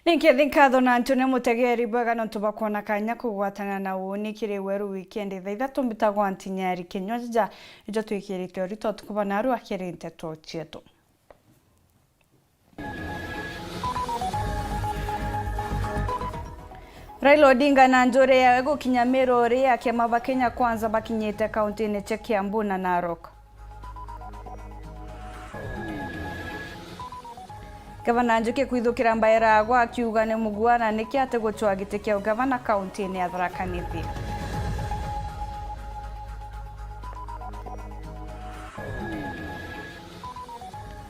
Ninkethinkatho na Antony Mutegeri bwega no tubakona kanya kugwatana na woni kiri Weru Wikendi Ithatu mbitagwo NTINYARI KINYUA ja ijo twikirite orito tukubana aru akirinte tochieto Raila Odinga na njore ya gukinya Meru ya kiama ba Kenya Kwanza bakinyite kaunti-ini cia Kiambu na Narok. Gavana Njuki kwithukira mbaira agwa akiuga ni mugwana niki ate guchwa giti kia gavana kaunti-ini ya Thaa Nithi.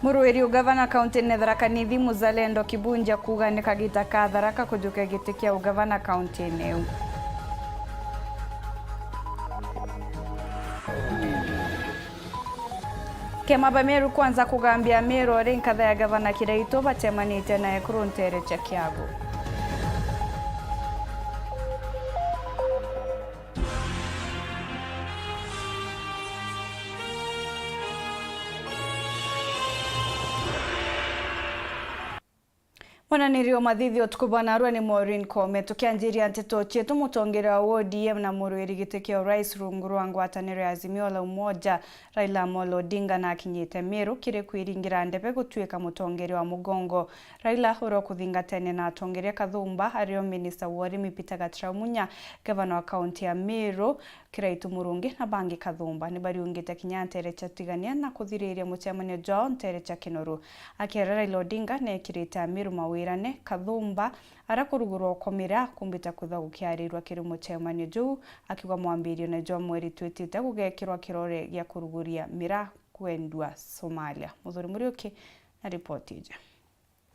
Muruiri gavana kaunti-ini ya Thaa Nithi Muzalendo Kibunja kuga ni kagita ka Tharaka kujuka giti kia gavana kaunti-ini iu. Kiama ba Meru Kwanza kugambia Meru nkatha ya gavana Kiraito batemanite na ekuruntere cha Kiago. Mwananirio mathithi otukubana arua ni Maureen Kome tukianjiria nteto chietu mutongera wa ODM na muruiri giti kia Rais rungu rwa ngwataniro ya Azimio la Umoja Raila Amolo Odinga na akinyite Meru kiri kwiringira ndebe gutuika mutongeri wa mugongo. Raila uro kuthingatene na atongeria Kathumba ario Minister wa Urimi Peter Gataramunya, gavana wa kaunti ya Meru Kiraitu Murungi na bangi Kathumba ni bariungite kinya ntere cha tigania na kuthiriria mucemanio jao ntere cha Kinoru. Akira Raila Odinga ne kirita Meru mawirane Kathumba arakurugurwa komira kumbita kutha gukiarirwa kiri mucemanio juu akiwa mwambirio na jo mweri twitite gugekirwa kirore gya kuruguria mira kwendwa Somalia. Muthuri Muriuki na ripoti ije.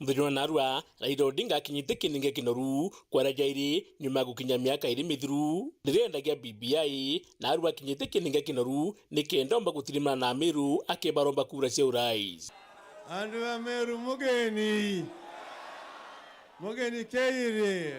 Muthuri narua Raila Odinga akinyite kininge Kinoru kwara jairi nyuma gukinya miaka iri mithuru ndirendagia BBI narua akinyite kininge Kinoru nikendomba gutirima na Meru akibaromba kura cia urais. Andu wa Meru mugeni keiri.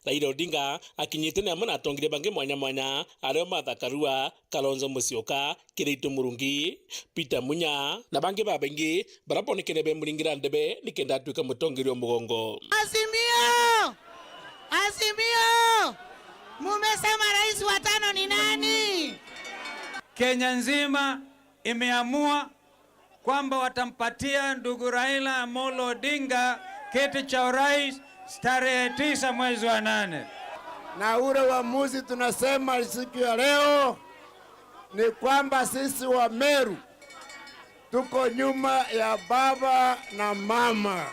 Raila Odinga akinyite na mwana atongire bange mwanya ario mathakarua Kalonzo Musyoka Kiraitu Murungi Peter Munya na bange babengi barabonekene be muringira ndebe nikenda atuika mutongeri wa mugongo. Azimio mumesema rais wa tano ni nani? Kenya nzima imeamua kwamba watampatia ndugu Raila Amolo Odinga kiti cha urais tarehe 9 mwezi wa 8. Na ule uamuzi tunasema siku ya leo ni kwamba sisi wa Meru tuko nyuma ya baba na mama.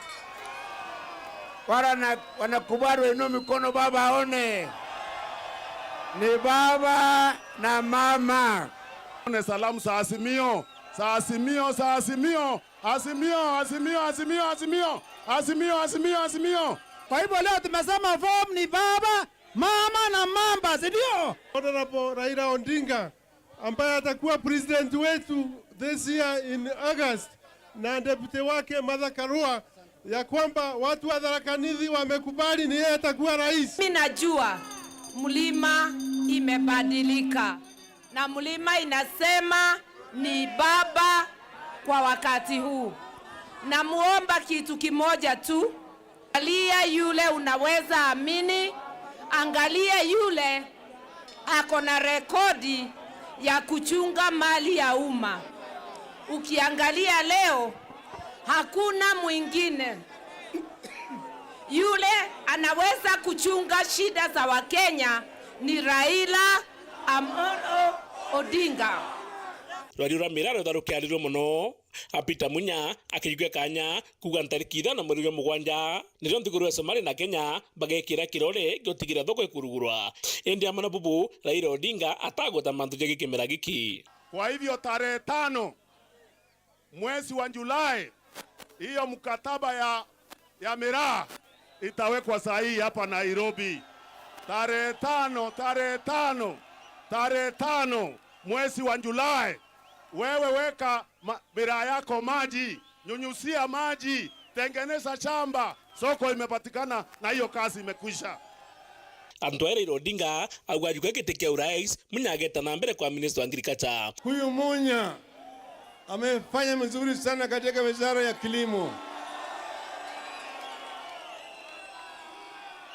Wanakubali wenu mikono baba aone. Ni baba na mama. Salamu za Azimio. Azimio. Kwa hivyo leo tumesema form ni baba, mama na mamba, ndio? Honorable Raila Odinga ambaye atakuwa president wetu this year in August na deputy wake Martha Karua ya kwamba watu wa Thaa Nithi wamekubali ni yeye atakuwa rais. Mimi najua mlima imebadilika na mlima inasema ni baba kwa wakati huu. Na muomba kitu kimoja tu, angalia yule unaweza amini, angalia yule ako na rekodi ya kuchunga mali ya umma. Ukiangalia leo hakuna mwingine yule anaweza kuchunga shida za Wakenya ni Raila Amolo Odinga. Rwarira miraro tharukiarirwo muno Peter Munya akijwe kanya kuga ntariki 5 mweri wa 7 nirio nthiguru ya Somalia na Kenya bagekira kirore gyotigira thoko ikurugurwa endi amana bubu Raila Odinga atagota mantu jegi kimera giki. Kwa hivyo tarehe 5 mwezi wa Julai hiyo mkataba ya miraa itawekwa sahihi hapa Nairobi. Tarehe 5 mwezi wa Julai. Wewe weka miraa yako maji, nyunyusia maji, tengeneza shamba, soko imepatikana na hiyo kazi imekwisha. Raila Odinga agwajuka giti kia urais munyageta na mbere kwa minister wa agriculture. Huyu Munya amefanya mzuri sana katika wizara ya kilimo.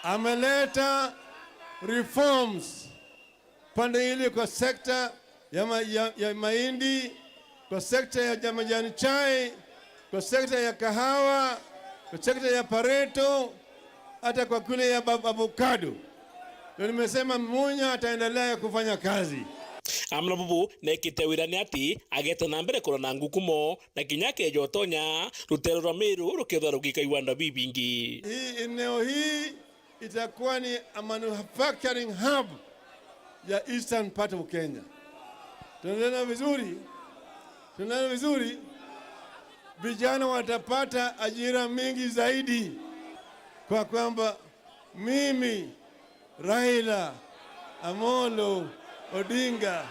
ameleta reforms pande ile kwa sekta ya mahindi, kwa sekta ya majani chai, kwa sekta ya kahawa, kwa sekta ya pareto, hata kwa kule ya avocado. Ndio nimesema Munya ataendelea kufanya kazi. Amna bubu nekite wirani ati ageta na mbere korona ngukumo na kinyake jotonya rutero rwa Meru rukethwa rugikaiwanda bibingi. Hii eneo hii itakuwa ni a manufacturing hub ya eastern part of Kenya. Tunaenda vizuri. Vijana watapata ajira mingi zaidi, kwa kwamba mimi Raila Amolo Odinga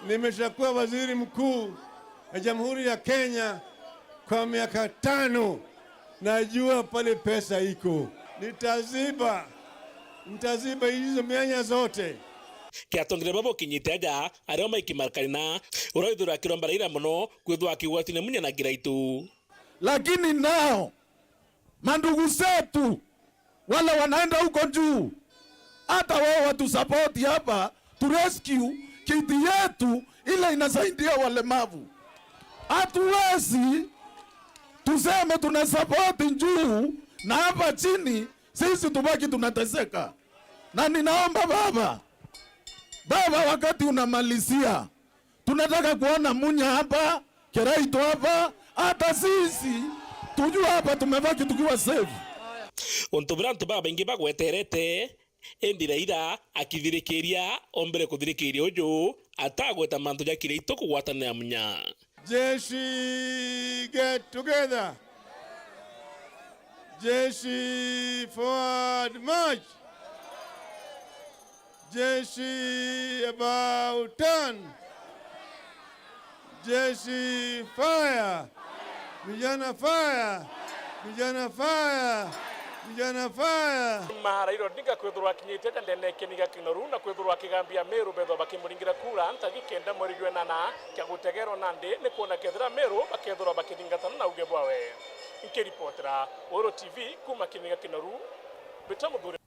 nimeshakuwa waziri mkuu wa Jamhuri ya Kenya kwa miaka 5. Najua pale pesa iko. Nitaziba hizo mianya zote. Kiatongire babo kinyite aja arĩa maikimarkarina ũraithura kirombarĩra muno kwithwa kigwatine Munya na Giraitu. Lakini nao mandugu zetu wale wanaenda huko juu, hata wao watu support hapa to rescue kiti yetu ile inasaidia walemavu. Hatuwezi tuseme tuna support juu na hapa chini sisi tubaki tunateseka. Na ninaomba Baba, wakati unamalizia, tunataka kuona Munya hapa, Giraitu hapa, hata sisi tujua hapa tumebaki tukiwa safe. Ontubrantu baba ingi bagweterete endiraira akithirikiria ombere kuthirikiria uju atagweta mantu ya Giraitu kugwatanira Munya. Jeshi get together. Jeshi forward march. Jeshi about turn. Jeshi fire. Vijana fire. Vijana fire. Vijana fire. Maharairo ndinga kwithurwa kinyite ndene kiniga kinoru na kwithurwa kigambia Meru betho bakimuringira kura ntagi kenda mweri jwenana kya gutegero nandi ni kuona kethira Meru bakethurwa bakithingatana na uge bwawe. Nkiripotera Weru TV kuma kiniga kinoru bitamuthuri.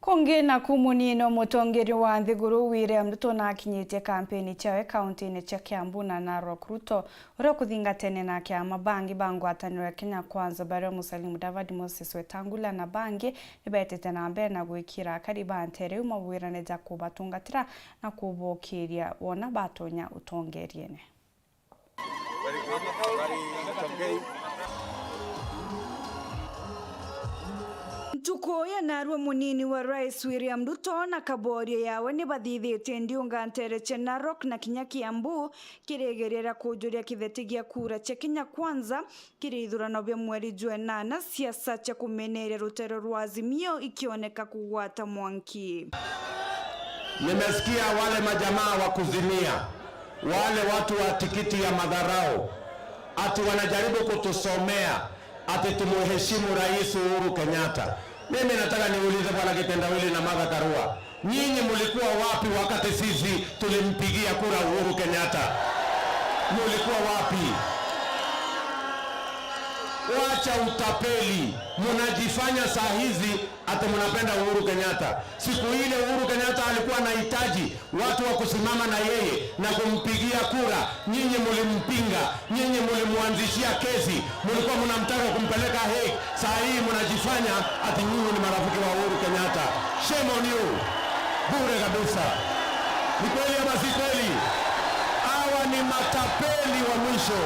Konge na kumunino mutongeri wa Nthiguru William Ruto na kinyite kampeni chawe kaunti-ini cha Kiambu na Narok. Ruto ura kuthingatene na kiama bangi bangwataniro ya Kenya Kwanza baria Musalia Mudavadi, Moses Wetangula na bangi nibetete na mbere na gwikira kariba ntere umawirane ja kubatungatira na kubokiria wona batonya utongeriene. Tukoya narwe munini wa Rais William Ruto na kaboria yawe ni bathithite ndiunga ntere cha Narok na kinya Kiambu kiregerera kujuria kithetigia kura cha Kenya Kwanza kirithurano bya mweri jwenana, siasa cha kumenere rutero rwa Azimio ikioneka kugwata mwanki. Nimesikia wale majamaa wa kuzimia, wale watu wa tikiti ya madharau, ati wanajaribu kutusomea ati tumuheshimu Rais Uhuru Kenyatta. Mimi nataka niulize Bwana Kitendawili na Martha Karua, nyinyi mlikuwa wapi wakati sisi tulimpigia kura Uhuru Kenyatta? Mlikuwa wapi? Wacha utapeli. Mnajifanya saa hizi ati mnapenda Uhuru Kenyatta. Siku ile Uhuru Kenyatta alikuwa anahitaji watu wa kusimama na yeye na kumpigia kura, nyinyi mlimpinga, nyinyi mlimwanzishia kesi, mlikuwa mnamtaka kumpeleka Hague. Saa hii mnajifanya ati nyinyi ni marafiki wa Uhuru Kenyatta. Shame on you. Bure kabisa. Ni kweli ama si kweli? Hawa ni matapeli wa mwisho.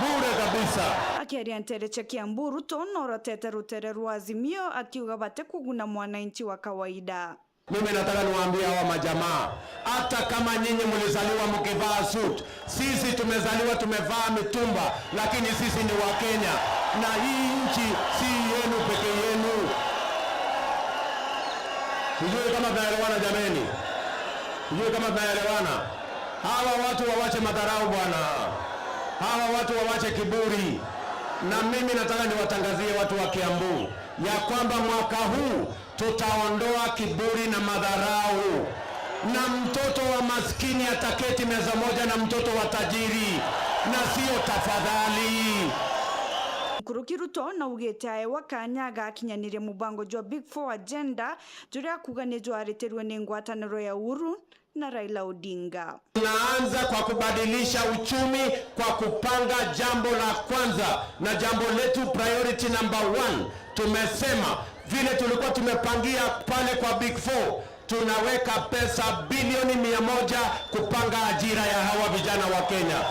Bure kabisa. Akiaria ntere cha Kiambu, Ruto norotete rutere rwa Azimio akiuga bate kuguna mwananchi wa kawaida. Mimi nataka niwaambie hawa majamaa, hata kama nyinyi mlizaliwa mkivaa suit, sisi tumezaliwa tumevaa mitumba, lakini sisi ni wa Kenya na hii nchi si yenu peke yenu. Sijui kama tunaelewana jameni. Sijui kama tunaelewana. Hawa watu wawache madharau bwana. Hawa watu wawache kiburi. Na mimi nataka niwatangazie watu wa Kiambu ya kwamba mwaka huu tutaondoa kiburi na madharau. Na mtoto wa maskini ataketi meza moja na mtoto wa tajiri, na sio tafadhali. Mukuru Kiruto na ugete aewa kanyaga akinyanire mubango jwa Big Four agenda juria kuganijwa areterwe ni ngwataniro ya Uhuru na Raila Odinga. Tunaanza kwa kubadilisha uchumi kwa kupanga jambo la kwanza, na jambo letu priority number 1 tumesema vile tulikuwa tumepangia pale kwa Big Four, tunaweka pesa bilioni 100 kupanga ajira ya hawa vijana wa Kenya.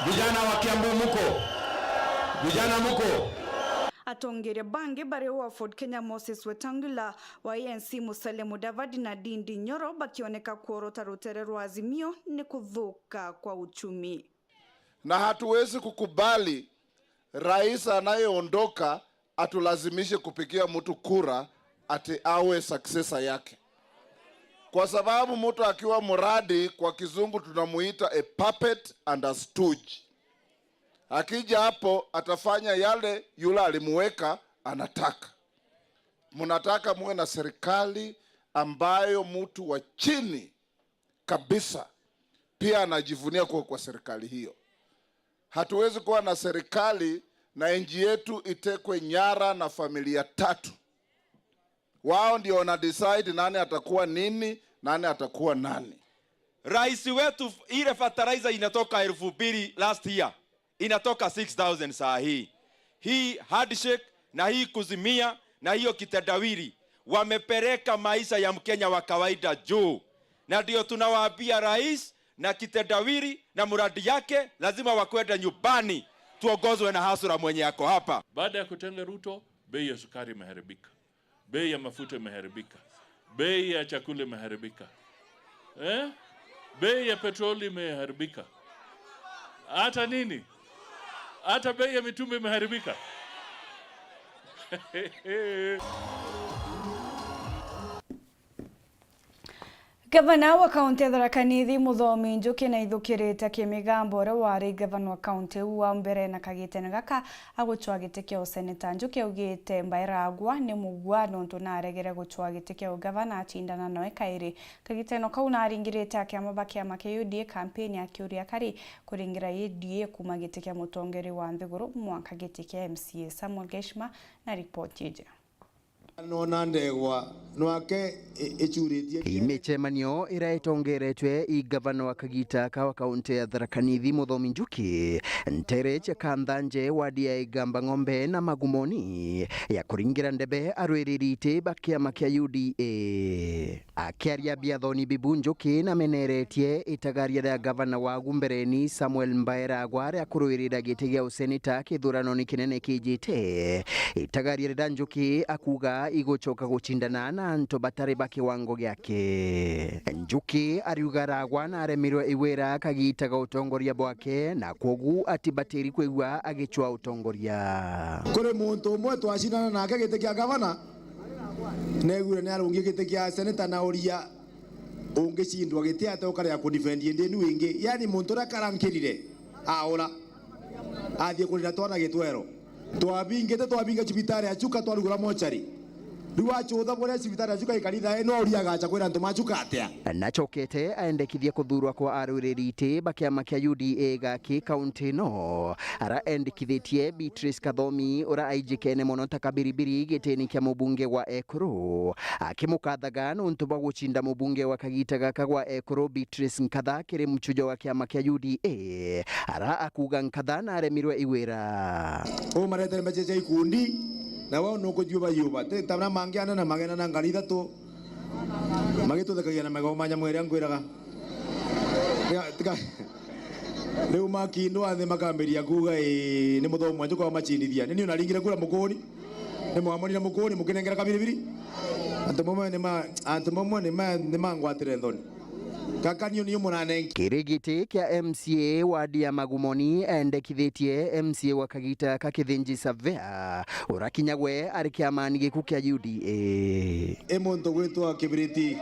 Vijana wa Kiambu muko, vijana muko. Atongere bange bare wa Ford Kenya Moses Wetangula wa ANC Musalia Mudavadi na Ndindi Nyoro bakioneka kuorota ruterero Azimio ni kudhuka kwa uchumi. Na hatuwezi kukubali rais anayeondoka atulazimishe kupigia mtu kura ati awe successor yake. Kwa sababu mtu akiwa muradi kwa kizungu tunamuita a puppet and a stooge. Akija hapo atafanya yale yule alimuweka anataka. Munataka muwe na serikali ambayo mtu wa chini kabisa pia anajivunia kuwa kwa serikali hiyo. Hatuwezi kuwa na serikali na nchi yetu itekwe nyara na familia 3. Wao ndio wana decide nani atakuwa nini, nani atakuwa nani. Rais wetu ile fertilizer inatoka 2000 last year. Inatoka 6,000 saa hii. Hii handshake na hii kuzimia na hiyo kitendawili wamepeleka maisha ya Mkenya wa kawaida juu. Na ndio tunawaambia rais na kitendawili na muradi yake lazima wakwenda nyumbani, tuongozwe na hasura mwenye yako hapa. Baada ya kutenga Ruto, bei ya sukari imeharibika. Bei ya mafuta imeharibika. Bei ya chakula imeharibika. Bei ya petroli imeharibika. Hata nini? Hata bei ya mitumba imeharibika. Gavana wa kaunti ya Thaa Nithi Muthomi Njuki na ithukirite kimigambo ria wari gavana wa kaunti wa mbere na kagitene gaka aguchwa gite kia seneta. Njuki augite mbairagwa ni mugwano ntunaregere guchwa gite kia gavana achindana nawe kairi. Kagiteno kau naringirite akiama bakiama kia UDA campaign akiuria kari kuringira UDA kuma gite kia mutongeri wa Nthiguru mwaka gite kia MCA. Samuel Geshma na report yeje. Imechemanio iraetongeretwe i gavana wa Kagita kawa kaunti ya Thaa Nithi Muthomi Njuki ntereche kanthanje wadi ya Igamba Ng'ombe na Magumoni ya kuringira ndebe arwiririte bakiama kia UDA. Akiaria biathoni Bibu Njuki na meneretie itagaria ya gavana wa Gumbereni Samuel Mbairagwa ria kurwirira gite gia useneta kithurano ni kinene kijite. Itagaria ya Njuki akuga igochoka guchindana na anto batari ba kiwango gyake. Njuki ariugaragwa na aremirwe iwera kagitaga utongoria bwake na kogu atibatiri kwigwa agichwa utongoria. Kore muntu umwe twashindana nake gite kia gavana negure ne arungi gite kia seneta na oria ungicindwa gite atoka ya kudefend ndenu wingi, yani muntu rakarankirire aura athie kurira twana gitwero twabingite twabinga cibitari achuka twarugura mochari riwacho bore cibitari achuka ikanitha no oria gacha kwira ntuma achuka atia. Nachokete aendekithia kuthurwa kwa arwiririte bakiama kia UDA gaki kaunti no ara endekithitie Beatrice Kathomi ura aijikene mono takabiribiri giteni kia mubunge wa Ekuru akimukathaga nuntu bwa guchinda mubunge wa Kagita gaka gwa Ekuru Beatrice Nkatha kiri mchujo wa kiama kia UDA ara akuga Nkatha na aremirwe iwira o marete mecheche ikundi na wao no kujuba yuba te tabna mangiana na magena na ngali Ithatu magito thakagia na magoma nya mwere ngwiraga tika leo makindo athe makamberia kuga ni Muthomi Njuki wa machinithia ni unaringire kura mukoni ni mwamoni na mukoni mukinengera kabiribiri antu momwe ni mangwatire thoni kakanio ni munanengi. Kirigiti kia MCA wadi ya Magumoni endekithitie MCA wa Kagita kakithinji Savea urakinyagwe arikiamani giku kia UDA. Muntu gwitwa Kibiriti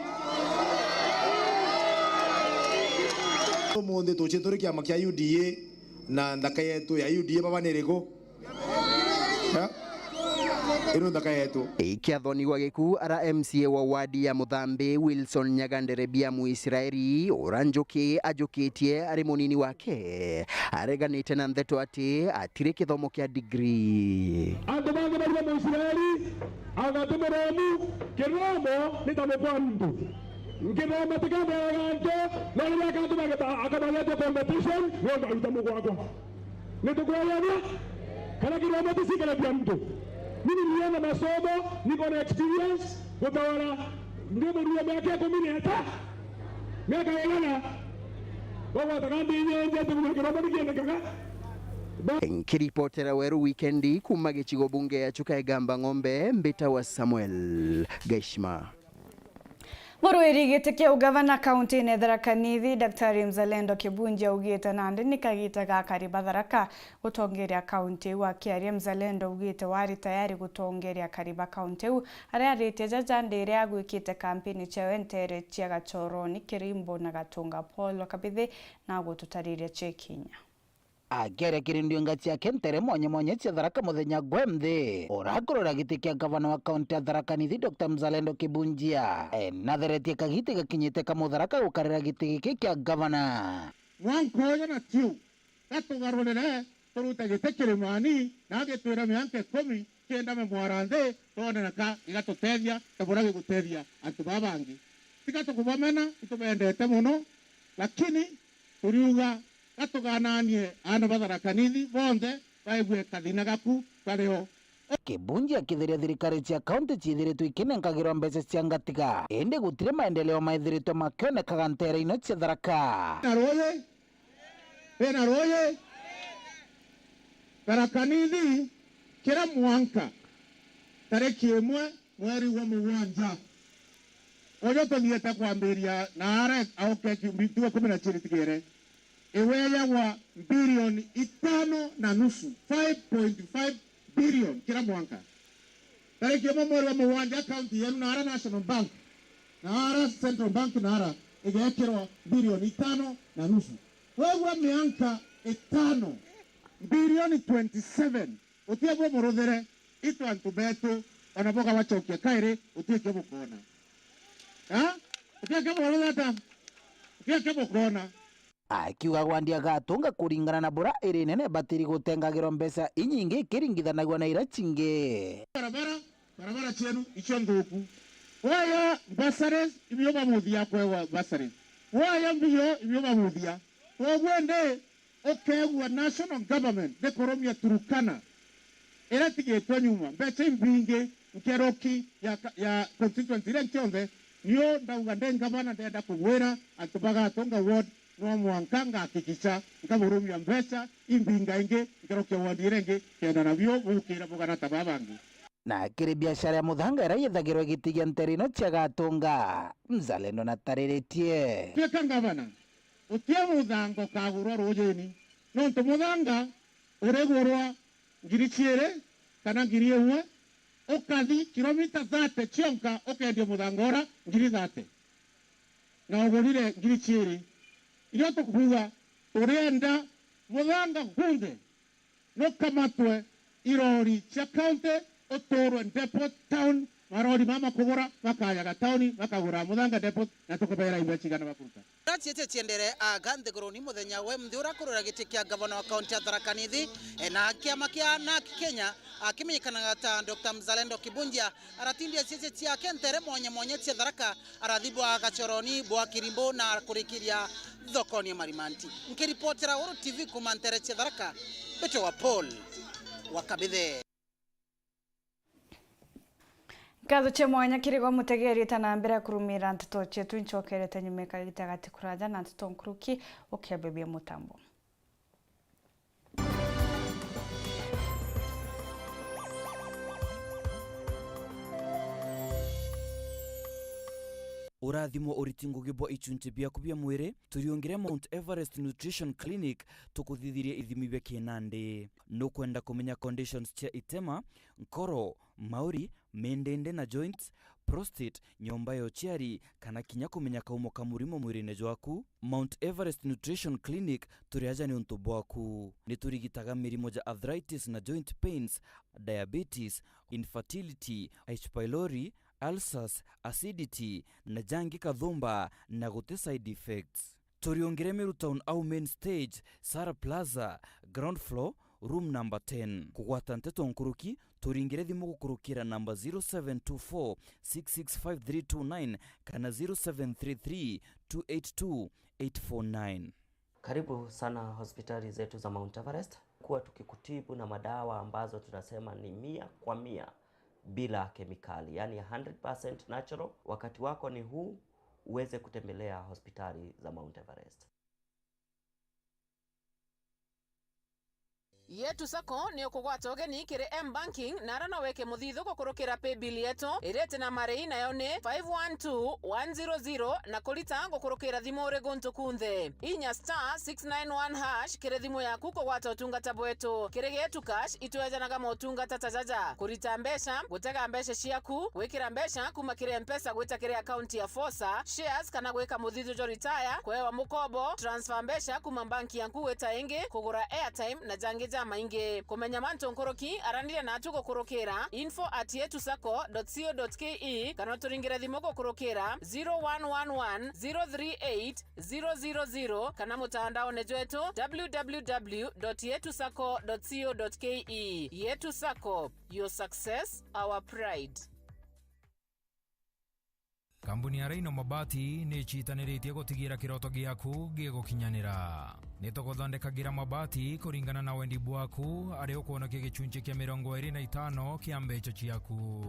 omonde tochetori kiama kia UDA na ndaka yetu ya UDA baba nereko ino thaka yetu ikiathoni wa giku ara MCA wa wadi ya Muthambi Wilson Nyagandere bia Muisraeli Oranjoki ajukitie ari munini wake areganite na ndeto ati atire kithomo kia degree Andu bangi bali Muisraeli agatumuremu kiromo nitamepwa mtu ngiroma tikande ganjo na ile kantu bageta akabagete competition ndio utamu kwako nitukwaya kana kiromo tisikala pia mtu mimi niliona masomo niko na experience kutawala ndio mruya miaka 10 miaka yana baba takandi nyenje tukumekiroma nikienda kaka Nkiripotera Weru Wikendi kuma gichigo bunge ya Chuka Gamba Ng'ombe Mbita wa Samuel Gaishma. Muruiri gitikia ugavana kaunti ne Tharaka Nithi Daktari Mzalendo Kibunja ugite nandi nikagita gakari Tharaka gutongeria kaunti wa Kiaria. Mzalendo ugite wari tayari gutongeria kariba kaunti aria arite jajandire agwikite kampeni cha NTINYARI cia Gachoroni Kirimbo na Gatunga Polo Kabithi na gututariria Kinya agere kirindio ngati ya kentere monye cia Tharaka muthenya gwemthi urakorora giti kia gavana wa kaunti ya Tharaka Nithi Dr. Mzalendo Kibunjia natheretie kagiti gakinyite kamutharaka gukarira giti giki kia gavana mwankoyo na tiu gatugarurire turuta giti kirimani na gitwira mianke 10 kenda me mwarande tone naka igatutethia tabura giguteithia antu babangi tigatukubamena itubendete muno lakini turiuga gatugananie ana Tharaka Nithi bonde baigwe kathina gaku kareo Kibunjia kithiria thirikari cia kaunti cithiritwe ikinengagirwa mbeca cia ngatiga indi gutire maendeleo maithiritwe makionekaga ntere-ino cia Tharaka pena roye Tharaka Nithi kira mwanka tariki 1 mweri wa mugwanja ojo tuthiete kwambiria na are auke kimbitwe 10 tigere eweya wa bilioni 5.5 5.5 billion kila mwaka tariki ya mweri wa mugwanja akaunti yenu na ara National Bank na ara Central Bank na ara igekirwa bilioni 5.5 wewe mianka 5 bilioni 27 utiabwo muruthere itu antu betu wanaboga wachokia kaire utieke mukona utieke muruthere utieke mukona akiuga gwandia gatunga kuringana na bura iri nene batiri gutengagirwo mbeca inyingi kiringithanagio na ira chingi barabara chenu icho nthuku waya basares ibyo bamuthia kwewa basares waya mbio ibyo bamuthia wogwende okegwa national government de koromia Turukana era tigitwe nyuma mbeca imbingi nkeroki ya constituency ile ntionde niyo ndauga ndengavana ndenda kugwira atubaga atonga ward no mwankanga akikisha nkaburumya mbeca imbinga inge nkerokia ward irenge kenda nabyo bukira bugana tababangi na kiri biashara ya muthanga ira yethagirwo gitigia nterino cia Gatunga Mzalendo na tariritie tweka ngavana utie muthango kagurwa rujeni no ntu muthanga uregurwa ngiri ciere kana ngiri imwe ukathi kilomita 30 chionka ukendia muthangora ngiri 30 na ugurire ngiri ciere iyo tukuga turienda muthanga gunde no kamatwe irori cia county otorwe depot town marori mama kugura makayaga town makagura muthanga depot na tukubera imechigana bakuruta Ratiete tiendere agande goroni muthenya we mthura kurura gitikia gavana wa kaunti ya Tharaka Nithi na kiama kia na Kenya akimenyekana ta Dr. Mzalendo Kibunjia aratindia ciece cia kentere monye cia Tharaka arathibwa Gachoroni bwa Kirimbo na kurikiria thokoni Marimanti nkiripotera Weru TV kumantere cia Tharaka Beto wa Paul wakabithe Katho che mwanya kirigo mutegeri tana mbere kurumira ntuto chetu nchokerete nyumeka gitagati kuraja na ntuto nkuruki okiabebia mutambo urathimo uritingugibwa ichunche biaku bia mwire turiongire Mount Everest Nutrition Clinic tukuthithirie ithimi bia kinande no kwenda kumenya conditions cia itema nkoro mauri mendende na joints prostate nyomba yo chiari kana kinya kumenya kaumo kamurimo mwirine jwaku Mount Everest Nutrition Clinic turiaja ni untu bwaku niturigitaga mirimo ja arthritis na joint pains diabetes infertility H pylori ulcers acidity na jangi kathumba na gute side effects turiongere Meru Town au main stage Sara Plaza ground floor room number 10 kugwata nteto nkuruki turingire thimu gukurukira namba 0724 665329 kana 0733 282 849. Karibu sana hospitali zetu za Mount Everest kuwa tukikutibu na madawa ambazo tunasema ni 100% bila kemikali, yani 100% natural. Wakati wako ni huu uweze kutembelea hospitali za Mount Everest. Yetu sako ni ukugwata ogeni kiri M-Banking nara na weke muthithu gukurukira pay bill yetu irete na marei nayo ni 512100 na kulita gukurukira thimu uri guntu kunthe inya star 691 hash kiri thimu yaku kugwata utungata bwetu kiri getu cash itwejanaga motungata tajaja kurita mbesha gutega mbesha ciaku gwikira mbesha kuma kiri M-Pesa gwita kiri account ya Fosa shares kana gwika muthithu jo retire kwewa mukobo transfer mbesha kuma banki yanku gwita ingi kugura airtime na jangi maingi kumenya manto nkoroki aranire na atugo kurokera info@yetusako.co.ke kana turingira thimo kurokera 0111038000 kana mutandao nejetu www.yetusako.co.ke. Yetusako, your success our pride. Kambuni ya Reino Mabati ni chitaniritie gutigira kiroto giaku gigukinyanira. Nituguthondekagira mabati kuringana na wendi bwaku ari ukuonokia gichunche kia 25 kia mbecho chiaku.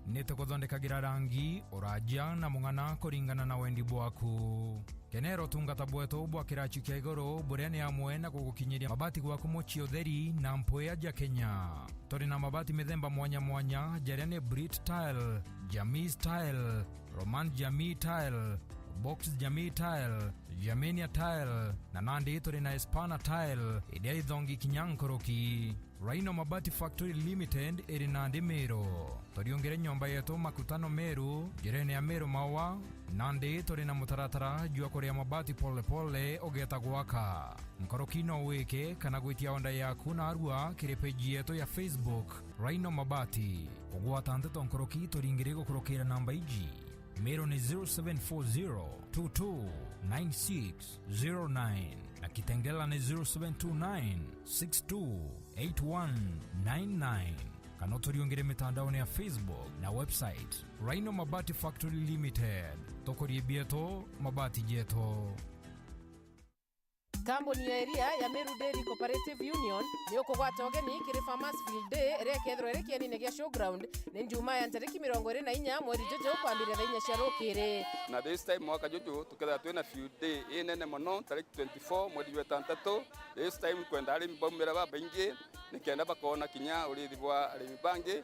Nituguthondekagira rangi, uraja na mung'ana kuringana na wendi bwaku. Kenero tungata bwetu bwa kirachu kia iguru buria ni amwe na gugukinyiria mabati gwaku mochi utheri na mpoya ja Kenya. Tori na mabati mithemba mwanya mwanya jaria ni Brit Tile, Jamii Tile, Roman Jamii Tile, Box Jamii Tile, Jamania Tile na nandi tori na Espana Tile idia ithongi kinyankoroki. Reino Mabati Factory Limited iri nandi Meru. Toriongere nyomba yetu makutano Meru, jirene ya Meru mawa, nandi tori na mutaratara jua korea mabati pole pole ogeta gwaka. Nkoroki no weke kana gwitia onda yaku na arua kiri page yetu ya Facebook, Reino Mabati. Kugwata nteto nkoroki toringire gukurokera namba iji. Meru ni 0740229609 na Kitengela ni 0729628199. Kana toriongere mitandao ya Facebook na website Reino Mabati Factory Limited. Tokorie bieto mabati jeto. Kambuni ya area ya Meru Dairy Cooperative Union ni ukugwata ogeni kiri Farmers Field Day rekethro erekiani gia showground ni njuma ya tariki 24 mweri jojo kwambire thainya cia rukiri na this time mwaka jojo tuketha twina field day inene muno tariki 24 mweri wa 3 this time kwenda ari mbomera babaingi nikenda bakona kinya urithi bwa arimi bangi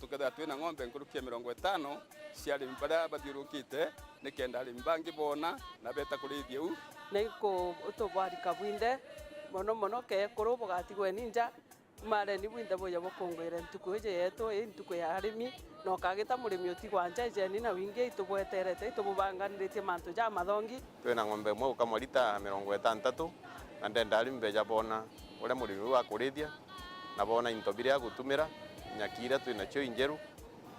tuketha twina ng'ombe nkurukia 50 cia arimi bara bathiurukite nikenda arimi bangi bona na beta kurithia u Neko utobwarika bwinde mono ke kurobo gatigwe ninja mare ni bwinde boya bokongwere ntukuje yeto ntuku ya arimi no kagita murimi otigwanja jeni na winge itubweterete itububanganirite mantu ja mathongi twina ng'ombe mwe kama lita 60 na ndenda arimi ja bona ule murimi wa kurithia na bona intobire ya gutumira nyakira twina cio injeru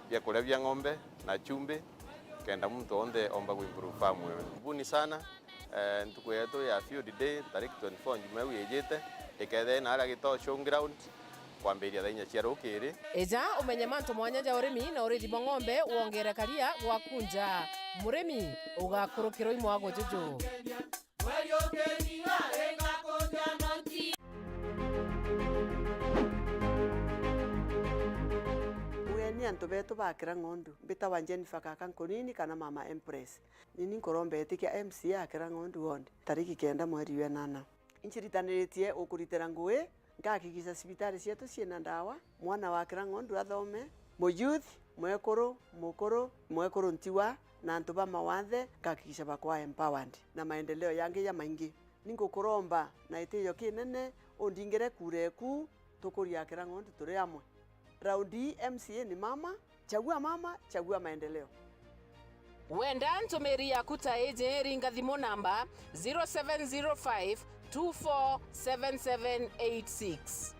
bya kulevya ng'ombe na chumbe kenda mtu onde omba kuimprove farm wewe buni sana ntuku yetu ya field day tariki 24 njuma wiyejete ikethe na ala gito showground kwambiria thainya cia rukiri eja umenye mantu mwanya ja urimi na urithi ng'ombe uongere karia gwakunja murimi ugakurukiro imwe ago jojo ni antu betu bakira ng'ondu bita wa Jennifer Kakankonini kana mama Empress nini nkorombe etikia MC akira ng'ondu wonde tariki 9 mweri wa 8 inchiritaniritie ukuritera ngui ngakikisa sibitari cietu ciena ndawa mwana wakira ng'ondu athome mo youth mwekoro mukoro mwekoro ntiwa na antu ba mawathe kakikisha bakwa empowered na maendeleo yange ya maingi ningo kuromba na itiyo kinene ondingere kureku tukuria kira ng'ondu turi amwe raundi MCA ni mama chagua maendeleo. Wenda ntomeri ya kuta eje ringa thimo namba 0705 247786.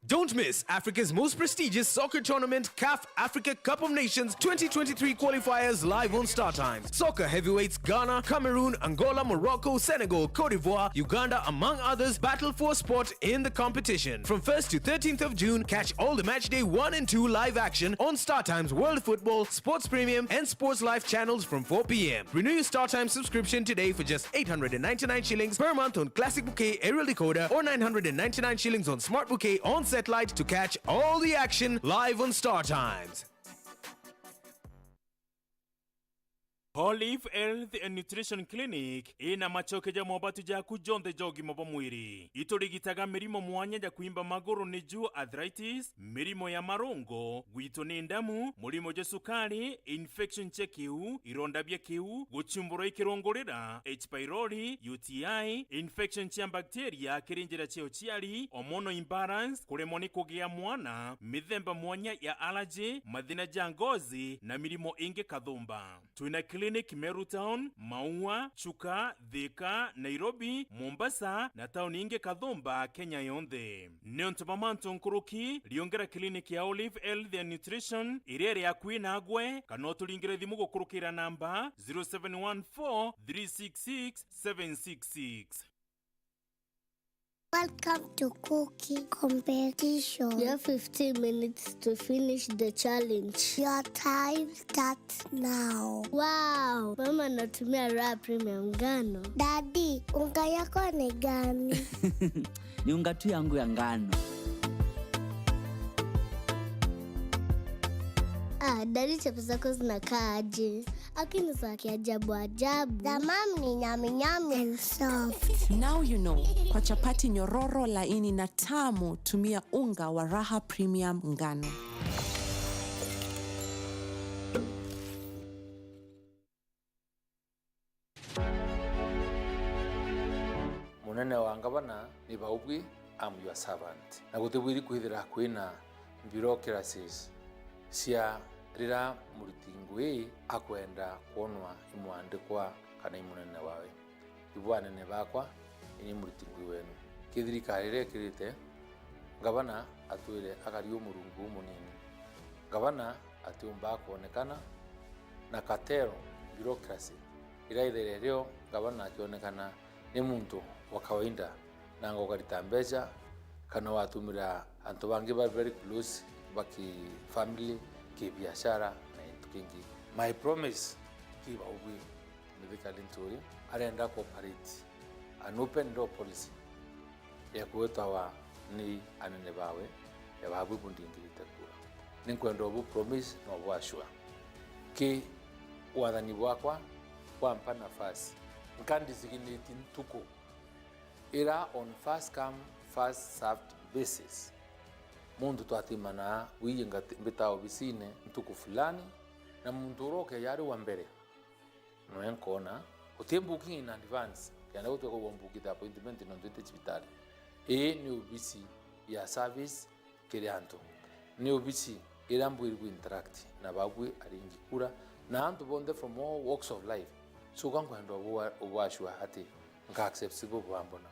Don't miss Africa's most prestigious soccer tournament, CAF Africa Cup of Nations 2023 qualifiers live on Star Times. Soccer heavyweights Ghana, Cameroon, Angola, Morocco, Senegal, Cote d'Ivoire, Uganda, among others, battle for a spot in the competition. From 1st to 13th of June, catch all the match day 1 and 2 live action on Star Times World Football, Sports Premium, and Sports Life channels from 4 p.m. Renew your Star Times subscription today for just 899 shillings per month on Classic Bouquet Aerial Decoder or 999 shillings on Smart Bouquet on satellite to catch all the action live on Star Times. Olive Health and Nutrition Clinic ina machokeja mobatu ja kujonde jogi mobo mwiri. Iturigitaga mirimo mwanya ja kuimba maguru ni juu arthritis, mirimo ya marungo, gwito ni ndamu, murimo ja sukari, infection che kiu, ironda bya kiu, guchumbura ikirongorera, H. pylori, UTI, infection cha bacteria kirinjira cheo chiari, hormonal imbalance, kuremoni kugea mwana, mithemba mwanya ya allergy, mathina ja ngozi na mirimo inge kadhumba. Tuina Clinic Meru Town, Maua, Chuka, Thika, Nairobi, Mombasa na town inge kadhumba Kenya yonde. Neontomamanto nkuruki liongera clinic ya Olive Health and Nutrition irere ya kuina agwe kanotu lingere dhimugo kurukira namba 0714 366 766. Welcome to cooking competition. You have 15 minutes to finish the challenge. Your time starts now. Wow, mama natumia raw premium ngano. Daddy, unga yako ni gani? Ni unga tu yangu ya ngano. Daddy, chapa zako zinakaa aje? Akini za kiajabu ajabu. The mom ni nyami nyami and soft. Now you know. Kwa chapati nyororo laini na tamu, tumia unga wa Raha Premium ngano. Munene wa ngabana ni baubwi, I'm your servant. Na gutebwiri kwithira kwina bureaucracies cia rira muritingwe akwenda kuonwa imwandikwa kana imunene wawe ibwanene bakwa ini muritingwe wenu kithirikari rekirite ngabana atwire akario murungu munini ngabana atiumba kuonekana na katero bureaucracy iraithere ryo ngabana akionekana ni muntu wa kawaida na ngogarita mbeca kana watumira antu bangi ba very close baki family ki biashara na into kingi. My promise kiba ubi medical intori arenda cooperate an open door policy ya kuwetawa ni anene bawe ya babu bundingirite kura ninkwenda obu promise no bwashwa ki wadhani bwakwa kwampa nafasi nkandisiginate ntuko era on first come first served basis. Mundu twatimana wiyenga mbitao bisine ntuku fulani na mundu roke yari wa mbere no enkona utembuki in advance yana utoko wombukita appointment no ndete hospitali ni ubisi ya service kirianto ni ubisi irambu iri interact na babwe aringi kura na antu bonde from all walks of life so kangu ndo obwashwa hati nka accessible bwambona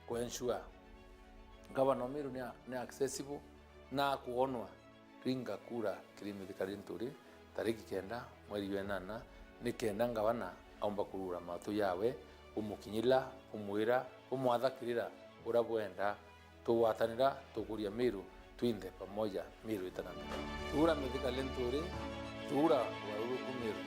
ko ensure ngaba no miru ni accessible na kuonwa ringa kura kirimidi karinturi tariki kenda mweri wenana ni kenda ngabana aumba kurura matu yawe umukinyila umwira umwathakirira urabwenda tuwatanira tukuria miru twinde pamoja miru itanamira tura midika lenturi tura waruru kumiru.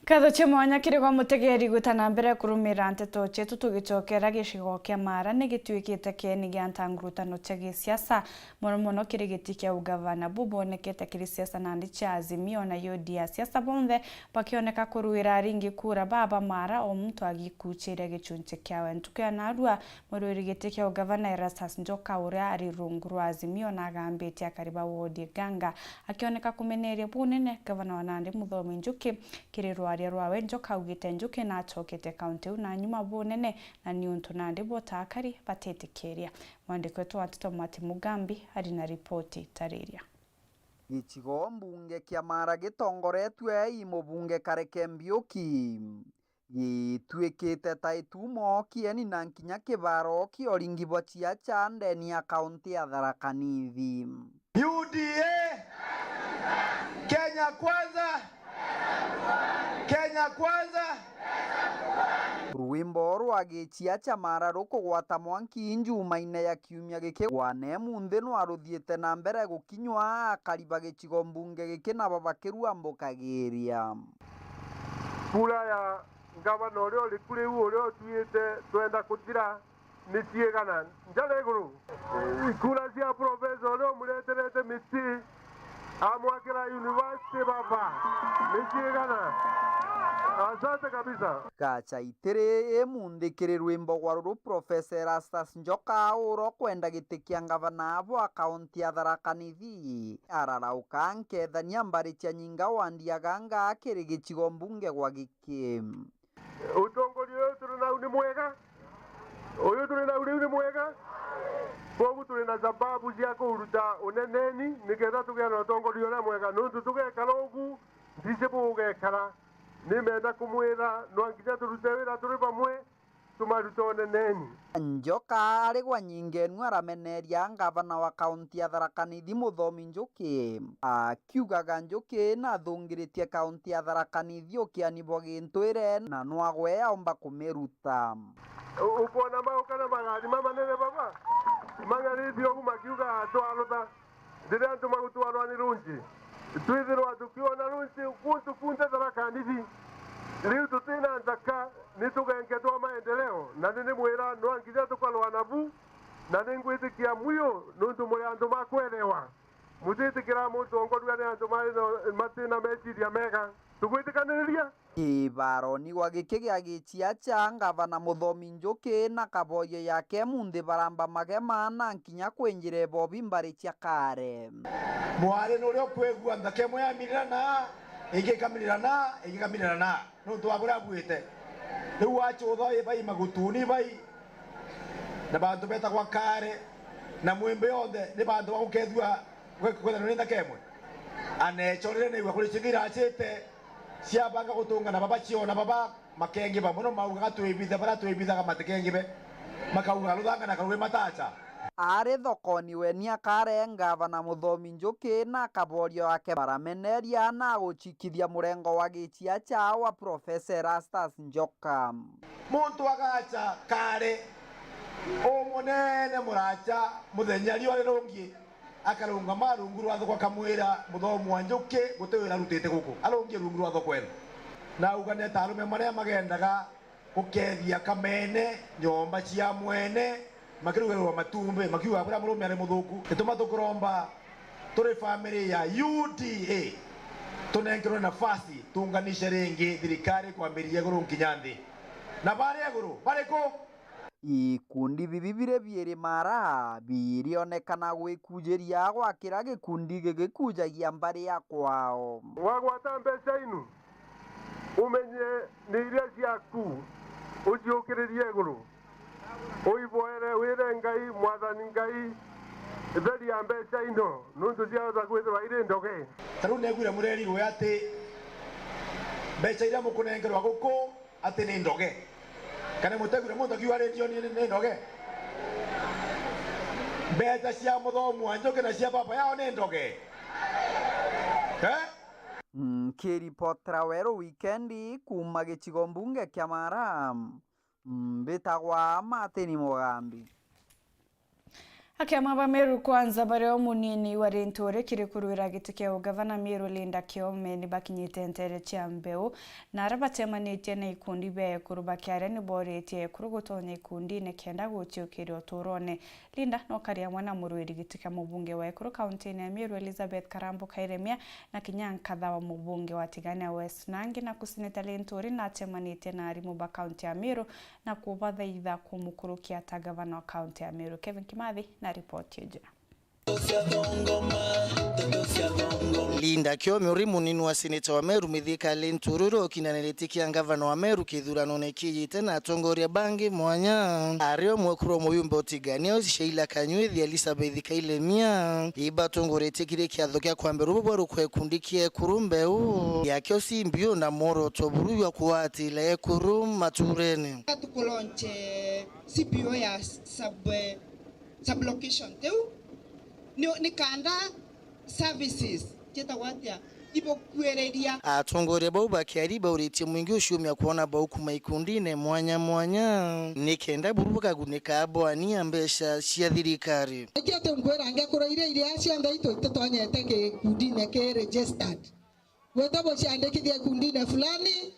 Katho chimwanya kiri kwa mutegeri gutana mbere kurumira nteto chetu tugicokera gicigo kia Mara ni gituikite kieni gia ntangurutano cia gisiasa muno kiri giti kia ugavana bubonekete kiri siasa nandi cia Azimio na UDA siasa bonthe bakioneka kuruira ringi kura baba Mara o muntu agikuchire gichunche kiawe ntukia narua mururi giti kia ugavana Erastus Njoka uria ari rungu rwa Azimio na agambitie akariba wodi Ganga akioneka kumeneria bunene gavana wa Nandi Muthomi Njuki kiri rwaria rwawe Njoka ugite Njuki na achokete kaunti na nyuma bunene na niuntu Nandi botakari batetikiria mwandiko wetu Watoto Mati Mugambi ari na ripoti tariria. Gicigo mbunge kia Mara gitongoretwe imubunge Kareke Mbiuki gituikite taitumo kieni na nkinya kibaro kioringibo cia ndeni ya kaunti ya Tharaka Nithi. UDA Kenya kwanza, Kenya kwanza. Rwimbo rwa gichia cha Mara rukugwata mwanki njumaine ya kiumia giki wane munthi no aruthiete na mbere gukinywa akariba gicigo mbunge giki na babakirua mbukagiria. Kura ya gavana uria uri kuri uria tuite twenda kuthira ni ciegana njale iguru. Kura cia professor uria mureterete miti amwakira university baba ni ciegana. Asante kabisa. Kacha itere munthikiri rwimbo gwa ruru Professor Erastus Njoka uro kwenda gitikia gavana abo akaunti ya Tharaka Nithi ararauka nkethania mbari cia nyinga wandia Ganga akiri gicigo mbunge gwa giki. Utongori uyu turi nau ni mwega, uyu turi nau ni mwega, koguo turi na sababu cia kuruta uneneni nigetha tugia na utongori uria mwega nundu tugekara ugu ndice bugekara nimenda kumwira no nginya turute wira turi bamwe tumaruta uneneni. Njoka ari gwa nyingenu arameneria gavana wa kaunti ya Tharaka Nithi Muthomi Njuki akiugaga Njuki na thungiritie kaunti ya Tharaka Nithi ukianibwo gintwire na nwagwe aomba kumiruta. Upona maukana magari mamanene baba magari bio makiuga twaruta ndiria antu magutwarwa ni runji twithirwa tukiona runji kuntu kunte Tharaka Nithi riu tutina nthaka nitugengetwa maendeleo na nini mwira no nginya tukalwa nabu na ningwitikia muyo nundu muri andu makwelewa mutitikira mutongoria ni andu matina meciria mega tugwitikaniriria. Kibaroni gwa giki gia gichia cha gavana Muthomi Njuki na kaboyo yake munthi baramba magema na nkinya kwinjire bobi mbari cia kare. Mwari no rio kwegua nthake mwe yamirana igikamirana no twagura bwite riu wachutho ibai magutuni bai na bantu beta kwa kare na mwembe yothe ni bantu bagukethua kwethana ni nthake mwe anechorire ni gwa kurichigira achite ciabanga gutungana baba ciona baba makengi bamuno mauga twibitha bara twibithaga matekengi be makauga ruthanga na karuwe matacha. Ari thokoni we ni akare gavana Muthomi Njuki na kaborio ake barameneria na guchikithia murengo wa gichia cha wa Professor Erastus Njoka. Muntu agacha kare o munene muracha muthenya riore rungi akarunga marungu rwa thoko kamwira Muthomi wa Njuki gutewira rutite guku arungi rungu rwa thoko eno na ugane tarume maria magendaga gukethia kamene nyomba cia mwene makirugerwa matumbe makiuga bura murume ari muthuku ituma tukuromba turi family ya UDA tunengerwe nafasi tunganishe ringi thirikari kwambiria iguru nkinyanthi na bari iguru bariko ikundi bibibire bieri Mara birionekana gwikujeria gwakira gikundi gigikujagia mbari ya kwao. Wagwata mbeca inu umenye ni iria ciaku uciukiririe iguru uiboere wire Ngai mwathani Ngai theri ya mbeca ino nundu ciahota kwithirwa iri ndoge. Taru negwire murerirwe ati mbeca iria mukunengerwa guku ati ni ndoge kana mutegure mundu akiuga radio ni ndoge. Mbeca cia Muthomi wa Njuki na cia baba yao ni ndoge. Kiripotera Weru Wikendi kuma gicigo mbunge kia Mara mbitagwa Matini Mugambi. Akiama ba Meru kwanza bareo munini wa rentore kiri kuruira gitikeo gavana Meru Linda Kiome ni bakinyite ntere chiambeu na arabatemanĩtie na ikundi be kuruba kiare ni boretie kurugotonya ikundi ne kenda guchiukiri oturone. Linda no karia mwana muruiri gitika mubunge wa Ekuru kaunti ya Meru Elizabeth Karambo Kairemia na kinyan kadha wa mubunge wa Tigania West Nangi na kusineta lentori na atemanĩtie na arimu ba kaunti ya Meru na kubathaitha kumukurukia ta gavana wa kaunti ya Meru Kevin Kimathi na ripoti ya jana. Linda Kiome uri munini wa seneta wa Meru mithika lentururo kinaneletikia gavana wa Meru kithurano nekiyite na atongoria bangi mwanya ario mwekuru muyumba otigania Sheila Kanyuethi Elizabeth Kairemia iba tongorete kire kiatho kya kwambere bwaru kwekundikie kurumbeu yakyo simbio na moro toburu ya kuatila Ekuru maturene tukolonche CPO ya sublocation teu ni kanda services cheta watia ibo kuereria atongore bau bakiari bauriti mwingi ushumya kuona bau kumaikundine mwanya nikenda burubuka gunika abwani ambesha cia thirikari ekete ngwera ngekora ile acia ndaito itotonyete ke kundine ke registered wetabo ciandikithia kundine fulani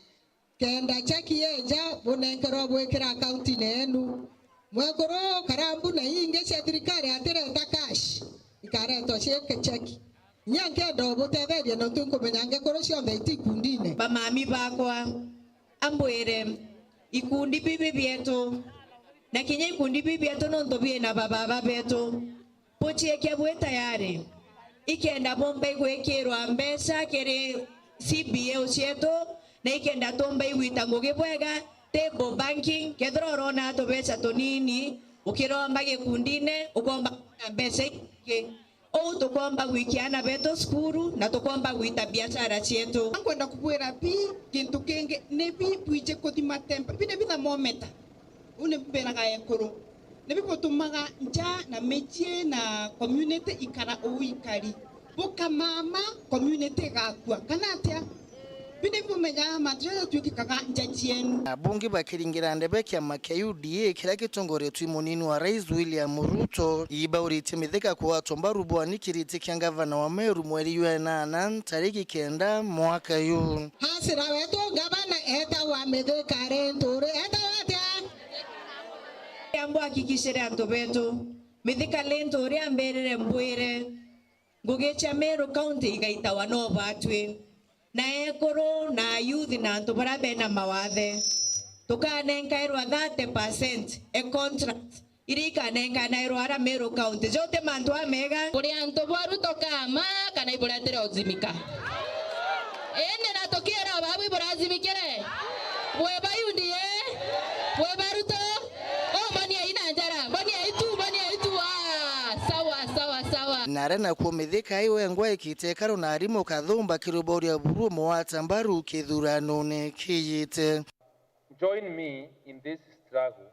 kenda cheki yenja bonenkero bwekera account nenu mwekoro Karambu na inge cia thirikari atirenda cash ikareto cheke cheki nyange ndobo tetheria no tunkumenya ngekoro ciothe itikundine bamami bakwa ambwire ikundi bibi bietu na kinya ikundi bibi bietu no ndobie na baba betu pochie kia bwe tayari ikenda bomba igwekirwa mbesa kiri CBA cietu na ikenda tomba igwita ngugibwega table banking kedroro na to becha tonini ukiromba gikundine ukomba mbesa ke o tukomba wikiana beto skuru na tukomba gwita biashara cietu kwenda kubwera pi kintu kenge ne bi bwije kodima tempa bine bitha mometa une beraga Ekuru ne bipotumaga nja na mejie na community ikara uikari boka mama community gakua kanatia abungi bakiringira ndebe kiama kia UDA kila kitongore twi munini wa Rais William Ruto iba uriti mithika kwa tomba rubwani kiriti kia gavana wa Meru mweri wa 8 tariki 9 mwaka yu hasira wetu gavana eta wa mithika rentore eta watia ambo akikishire anto betu mithika rentore amberere mbwire ngugecha Meru county igaitawa no batwe na Ekuru na youth na antu barabe na mawathe tukanenka irwa 30% a contract irika nenka na irwa ara Meru county jote mantu amega kuri antu boru tokama kana iburatire ozimika ene na tokiera babu iburazimikire bwe bayundie bwe baruto o mani ina njara mani itu sawa narena kumithika iwe ngwa ikitekaro na arimo kathumba kiruboria burumo wa tambaru kithurano nekiyite. Join me in this struggle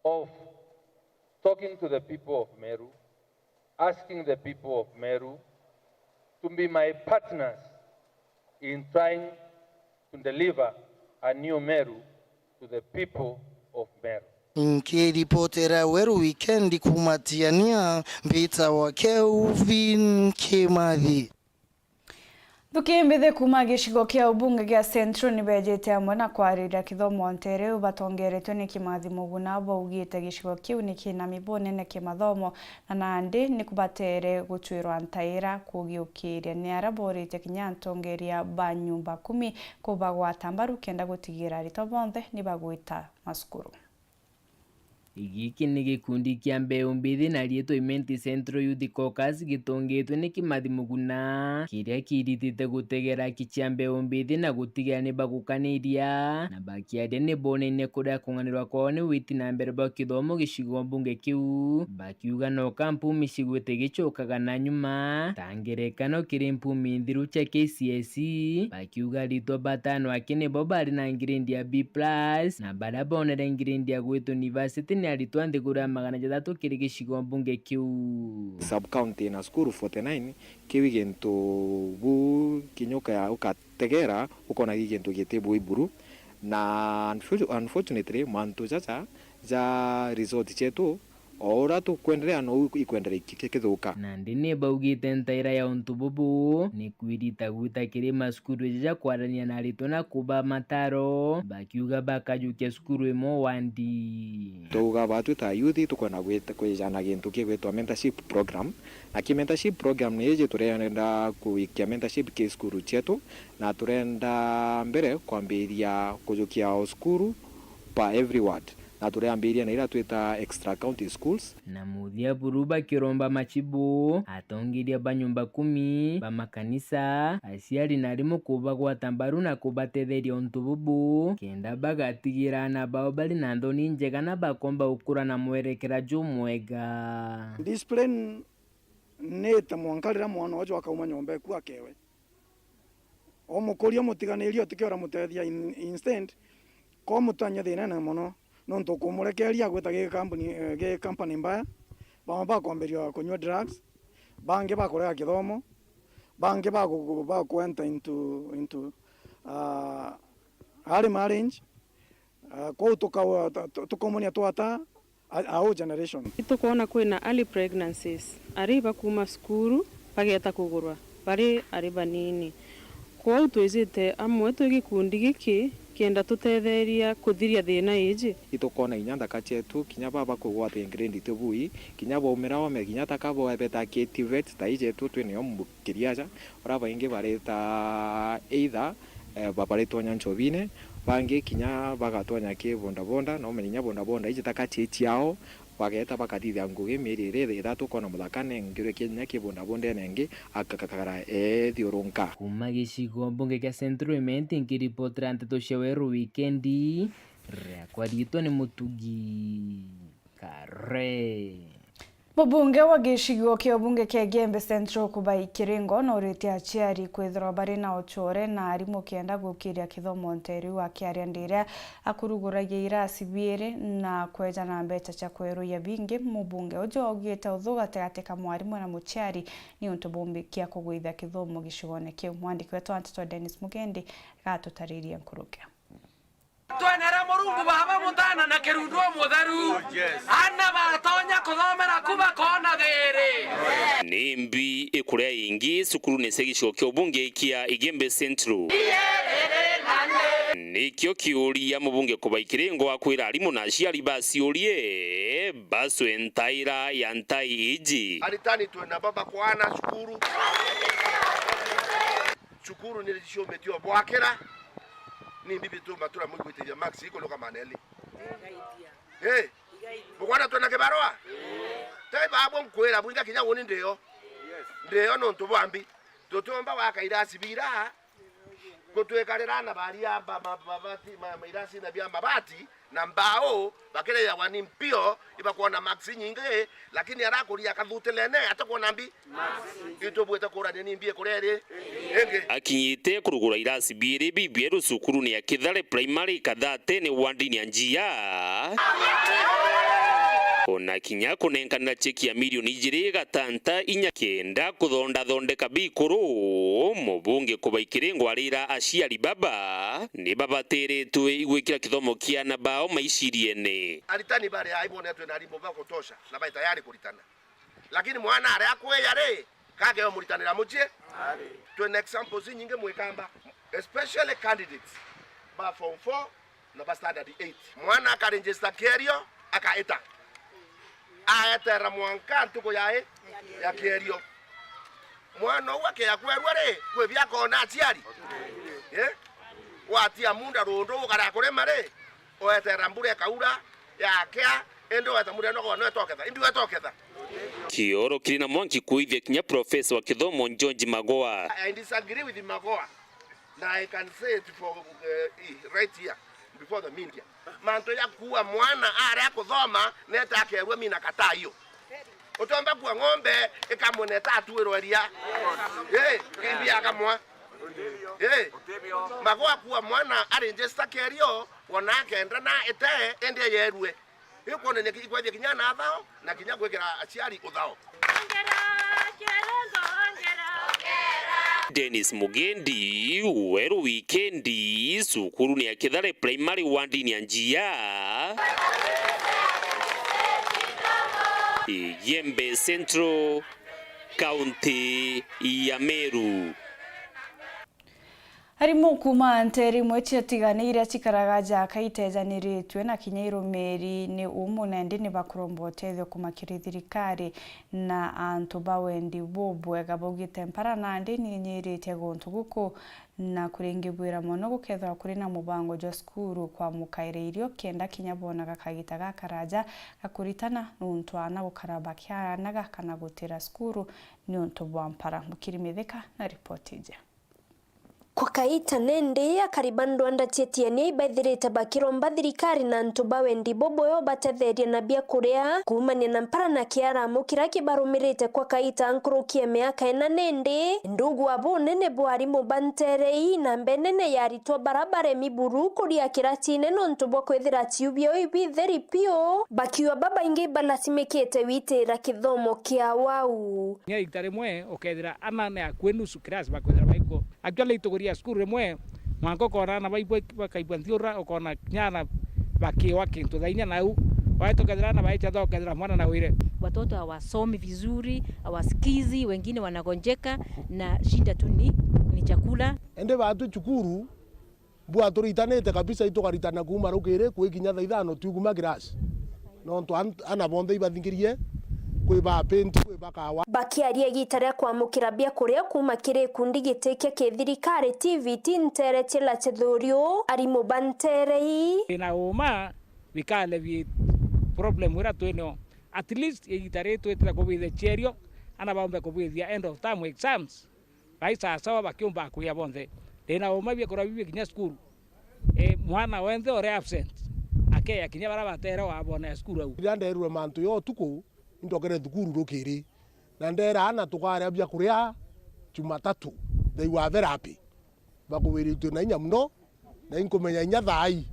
of talking to the people of Meru, asking the people of Meru to be my partners in trying to deliver a new Meru to the people of Meru. Nkiripotera Weru Wikendi kumatiania mbita wa Kevin Kimathi. Thukimbithe kuma gicigo kia ubunge gia Central ni bejete amwe na kwarira kithomo ntere batongeretwe ni Kimathi Muguna baugite gicigo kiu ni kina mibone ne kimathomo na nandi ni kubatere guchwirwa ntaira kugiukiria ni araborite kinyantongeria banyumba 10 kubagwa tambaru kenda gutigira rito bonthe ni bagwita masukuru. Igiki ni gikundi kia mbeu mbithi na rieto imenti Central Youth Caucus gitongetwe ni Kimathi Muguna kiria kiritite gutegera kichia mbeu mbithi na gutigira ni bagukaniria na bakiaria ni boneine kuria kunganirwa kwao ni witi na mbere ba kithomo gicigo mbunge kiu bakiuga no kampu micigwite gicokaga na nyuma tangerekano kiri mpumi nthiru cha KCSE bakiuga rito batano akini bo bari na ngirindi ya B+ na bara bonere ngirindi ya gwitu university ni aritwa nthigura 300 kiri gicigo mbunge kiu sub county na skuru 49 kiwi gintu bu kinyuka ya ukategera ukona gintu gitebwe iburu na unfortunately mantu chacha za resort chetu ora tukwendelea no ikwendelea ikithuka na ndini baugite ntaira ya untububu ni kwirita guta kirima skuru ja kwarania na rito na kuba mataro bakiuga bakajukia skuru imo wandi tuga batu ta youth tukona gwita kwijana gintu kigwitwa mentorship program na ki mentorship program ni je turenda kuikia mentorship ki skuru chetu na turenda mbere kwambiria kujukia skuru pa every ward na tureambiria na ila twita extra county schools na muthia buruba kiromba machibu atongiria banyumba 10 ba makanisa aciari na rimu kuba gwa tambaru na kubatetheria untububu kenda bagatigira na bao bali na ndoni njega na bakomba ukura na mwerekera jumwega discipline neta mwankalira mwana wacho akauma nyombe ku akewe omukoria mutiganirio tikera mutethia instant ko mutanya thina na muno nonto kumurekeria gweta ge company mbaya bamba kwamberia kunywa drugs bange bakorega kithomo bange ba kwenta into early marriage ko tukomonia twata our generation itukuona kwina early pregnancies ariba kuma skuru bageta kugurwa bari ariba nini kwa twizite amwe twigikundi giki kenda tutetheria kuthiria thina iji itukona inyanda kachetu kinya baba kugwata ingredient itubui kinya bomera ome kinya takabo beta activate taije tu twene omukiriaja ora bainge bareta either baparetwa nyanchovine bange kinya bagatwanya ke bonda no menya bonda ije takachechi yao bageta bakathithia ngugi mirire ithatu kona muthakane ngire kinya ke bonda nenge akakakara thiurunka kuma gicigo mbunge kia Central Element ngiripotera nteto cia Weru Wikendi kwa rito ni mutugi kare Mubunge wa gicigo kia bunge kia Gembe Central kubai kiringo no rete aciari kwithira bari na ochore na arimu kienda gukiria kithomo nteri wa kiaria ndire akuruguragia irasi biere na kweja na mbecha cha kweru ya bingi mubunge ojo ogiete uthuga tegateka mwarimu na muciari ni untu bombe kia kugwitha kithomo gicigone kia mwandiki wetu Antoto Dennis Mugendi gatutariria nkuruke twenera murungu baba mutana na kirundu mutharu ana batonya kuthomera kuba kona gere nimbi ikuria ingi sukuru nesegisho kyo bunge kia Igembe Central nikyo kiuria mubunge kubaikirengo akwira arimu na ciari baciurie basu entaira ya ntai iji aritani twena baba kwana cukuru nilisho metio bwakera ni bibi tu matura mungu iteja max iko loka maneli bukwana tona ke barwa tai babo mkwera bunga kinya woni ndeyo no ntubambi totomba wakaira sibira kutwekarerana bali amba mabati mairasi na bya mabati na mbao bakere ya wani mpio ibakuona maxi nyingi lakini arakuri akathutelene atakuona mbi itobweta kurane ni mbie kurere enge akinyite kurugura irasi biere bibieru sukuru ni akithare primary kadhate ni wandini anjia ona kinya kunengana cheki ya milioni 2.9 kuthonda thondeka bikuru mubunge kubaikirengo arira aciari baba ni babateretwe igwikira kithomo kia na bao maiciriene aritani bare aibonetwe na rimbo bako tosha na bai tayari kuritana lakini mwana ari akweya re kage omuritanira muchie to an example zinyinge mwekamba especially candidates ba form 4 na ba standard 8 mwana akaregister kerio akaeta aetera mwanka ntuko yae ya kerio mwana wake ya kwerwere kwe byakona aciari watia munda rondo ukara kuremare oetera mbure kaura yakea endo etamure no no etoketha indu etoketha kioro kirina mwanki kuithia kinya professor wa kithomo George Magoa I disagree with Magoa na I can say it for right here before the media manto ya kuwa mwana ara kuthoma neta akerwe mina kata hiyo utomba kwa ng'ombe ikamoneta atueroria kimbi akamwa Magoa kuwa mwana arengesta kerio wona kenda na ete ende yerwe iko ne ikwaje kinyana athao na kinya gwekera aciari uthao Dennis Mugendi Weru Wikendi sukuru ni akithare primary wandini anjia Yembe Central, County ya Meru. Harimo kuma nteri mwechi tigane iria chikaragaja kaitezaniritwe na kinyairo meri ni umunende ni bakurombo tethyo kumakiri thirikari na antu bawendi bobwega bogite mpara nandi ni nyirite gontu guko na kuringibwira mono gukethwa kuri na mubango jo skuru kwa mukaire irio kenda kinyabona gakagita gakaraja gakuritana nuntu ana gukarabakya naga kana gutira skuru ni untu bwampara mukirimitheka na reportije. Kwa kaita nende ya karibando anda tietia ibaithirite bakiromba thirikari na ntuba wendi boboyo batetheria na bia kurea kuumania na mpara na kiara mukira kibarumirite kwa kaita ankurukie miaka ena nende ndugu abo nene bwari mubanterei na mbenene yaritwa barabara miburu kuria kiratine no ntubwa kwithira tiubio ibitheri pio bakiwa baba ingi balasimekete witira kithomo kia wau nya iktare mwe okethira anane akwenu sukras bakwithira baiko actually ya skuru mwe mwango kona na baibo bakaibanthiura okona nyana bakiwa kintu thainya nau waito kadhana baicha dho kadhana mwana na wire watoto hawasomi vizuri hawasikizi wengine wanagonjeka na shida tu ni chakula ende batu chukuru bwa turitanete kabisa itokaritana kuma rukire kwikinya thaithano tuguma grass no to ana bonde ibathingirie kwiba penti kwiba kawa bakiaria gitare kwa mukirabia kuria kuma kire kundi giteke ke thirikari TVT ntere chela chedhorio ari mubanterei ina uma vikale vi problem wira tweno at least gitare twetira ko bithe cherio ana baombe ko bithia end of term exams baisa sawa bakiomba kuya bonde ina uma bia kora bibi kinya school mwana wenze ore absent akeya kinya barabatera wa bona school au ndanderwe mantu yo tuko ndokere thukuru rukiri na ndera ana tukare abya kuria Jumatatu they were very happy bakuwiritu na inya muno na inkumenya inya thai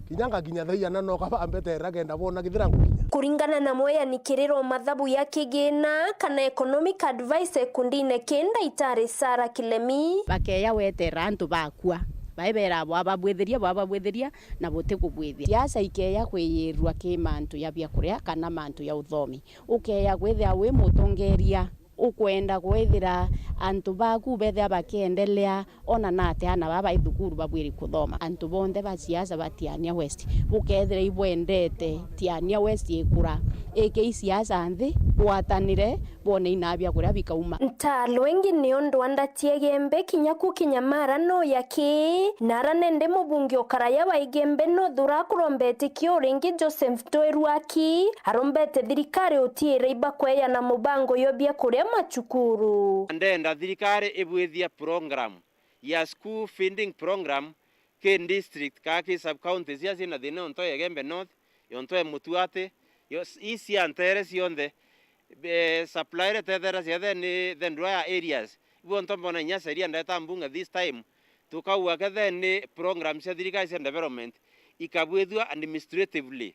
kinyanga kinya thai ana no kaba ambete ragenda bona githira kuringana na moya nikiriro mathabu ya kigina kana economic advice kundine kenda itare Sara Kilemi bakeya wetera antu bakua baibera bababwetheria na bote kubwithia siasa ikeya kwiyirwa kimantu ya bia kuria kana mantu ya uthomi ukeya gwithia wi mutongeria ukwenda gwithira antu baku bethe bakiendelea ona nate ana baba ithukuru babwiri kuthoma antu bonde ba siasa batiania west ukethira ibwendete tiania west ikura eke siasa nthi watanire bone inabia kuria bikauma ntalo wengi niondo anda tiegembe kinyaku kinyamara no yake naranende mubungi okaraya baigembe no dhura kurombete kiorengi Joseph Toeruaki arombete thirikari otiere ibakweya na mubango yobia kuria machukuru ndenda thirikari ibwithia program ya school feeding program ke district kaki sub county cia cina thina onto yegembe north yonto mutuate yo isi antere cionthe supplier tethera ciathe ni the dry areas ibonto mbona nya seria ndeta mbunga this time tukauwa kethe ni program cia thirikari cia development ikabwithwa administratively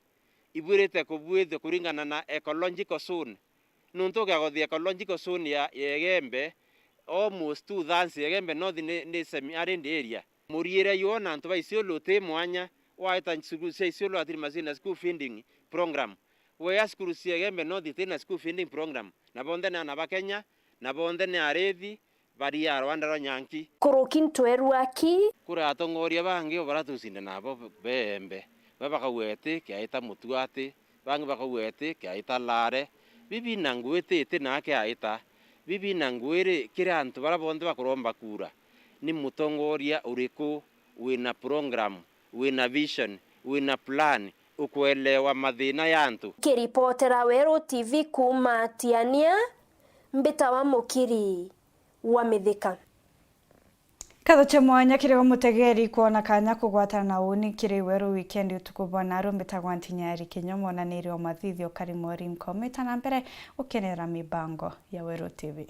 ibwirite kubwithwa kuringana na ecological zone nuntu gagothia ecological zone ya yegembe almost 2,000 yegembe north ni semi arid area muriire yona antu baisiolo te mwanya waita skulu cia isiolo atiri masina school feeding program wea skulu cia yegembe north tena school feeding program na bonde na bakenya na bonde ni arethi baria Rwanda ro nyanki kurukin Toeruaki kura atongoria bangi obaratucinde nabo bembe babakawete kiaita mutuate bangi bakawete kiaita lare bibi nangwete nake aita bibi nangwere kira antu barabonde bakuromba kura ni mutongoria uriku wina program wina vision wina plan ukuelewa mathina yantu kiripotera Weru TV kuma Tiania mbita wa mukiri wa mithika Katho cha mwanya kiri wa mutegeri kuona kanya kugwatana na uni kiri Weru Wikendi utukubona rumbita kwa NTINYARI kinyomo na niri wa mathithio karimori mkometa na mbere ukenera mibango ya Weru TV.